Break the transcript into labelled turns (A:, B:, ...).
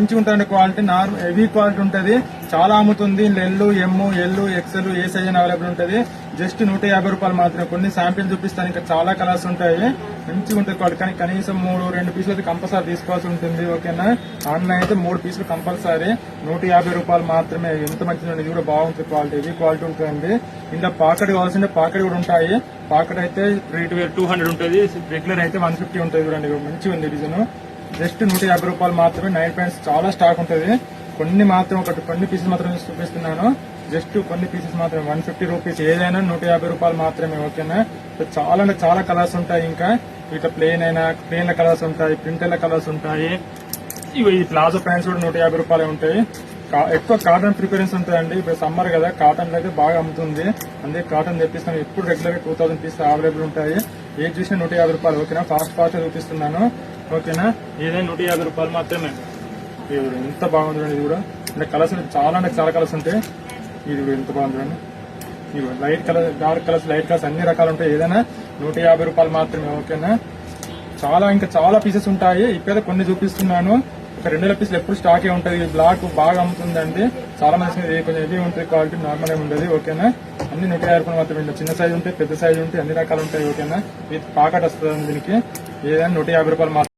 A: మంచిగా ఉంటుంది quality, heavy quality ఉంటుంది, చాలా అమ్ముతుంది. ఎల్ ఎక్సెల్ ఏ సైజ్ అవైలబుల్ ఉంటుంది. జస్ట్ 150 రూపాయలు మాత్రమే. కొన్ని శాంపిల్ చూపిస్తాను, ఇంకా చాలా కలర్స్ ఉంటాయి. మంచిగా ఉంటుంది క్వాలిటీ, కానీ కనీసం 2 పీసులు అయితే కంపల్సరీ తీసుకోవాల్సి ఉంటుంది. ఓకేనా, ఆన్లైన్ అయితే 3 పీసులు కంపల్సరీ. 150 రూపాయలు మాత్రమే. ఎంత మంచిది, ఇది కూడా బాగుంటుంది క్వాలిటీ, హెవీ క్వాలిటీ ఉంటుంది. ఇంకా పాకెట్ కావాల్సింటే పాకెట్ కూడా ఉంటాయి. పాకెట్ అయితే రేట్ 200 ఉంటుంది, రెగ్యులర్ అయితే 150 ఉంటుంది. చూడండి మంచిగా ఉంది డిజైన్. జస్ట్ 150 రూపాయలు మాత్రమే. నైట్ ప్యాంట్స్ చాలా స్టాక్ ఉంటుంది. కొన్ని పీసెస్ మాత్రం చూపిస్తున్నాను. జస్ట్ కొన్ని పీసెస్ మాత్రమే 150 రూపీస్. ఏదైనా 150 రూపాయలు మాత్రమే. ఓకేనా, చాలా అంటే చాలా కలర్స్ ఉంటాయి. ఇంకా ఇట్లా ప్లెయిన్ కలర్స్ ఉంటాయి, ప్రింటెల కలర్స్ ఉంటాయి. ఈ ప్లాజో ప్యాంట్స్ కూడా 150 రూపాయలే ఉంటాయి. ఎక్కువ కాటన్ ప్రిఫరెన్స్ ఉంటాయండి. ఇప్పుడు సమ్మర్ కదా, కాటన్ అయితే బాగా అమ్ముతుంది, అందుకే కాటన్ తెప్పిస్తాను. ఎప్పుడు రెగ్యులర్ గా 2000 పీసెస్ అవైలబుల్ ఉంటాయి. ఏది చూసినా 150 రూపాయలు. ఓకేనా, ఫాస్ట్ చూపిస్తున్నాను. ఓకేనా, ఏదైనా 150 రూపాయలు మాత్రమే. ఎంత బాగుంది ఇది కూడా. అంటే కలర్స్ చాలా అంటే చాలా కలర్స్ ఉంటాయి. ఇది కూడా ఎంత బాగుంది. ఇది light colour, dark colours, light colours అన్ని రకాలు ఉంటాయి. ఏదైనా 150 రూపాయలు మాత్రమే. ఓకేనా, ఇంకా చాలా పీసెస్ ఉంటాయి. ఇప్పుడైతే కొన్ని చూపిస్తున్నాను. ఒక 2 పీసులు ఎప్పుడు స్టాకే ఉంటుంది. బ్లాక్ బాగా అమ్ముతుందండి, చాలా మంది కొంచెం హెవీ ఉంటుంది, క్వాలిటీ నార్మల్ ఉండదు. ఓకేనా, అన్ని 150 రూపాయలు మాత్రమే. చిన్న సైజు ఉంటాయి, పెద్ద సైజు ఉంటాయి, అన్ని రకాలు ఉంటాయి. ఓకేనా, విత్ పాకెట్ వస్తుంది దీనికి. ఏదైనా 150 రూపాయలు మాత్రం.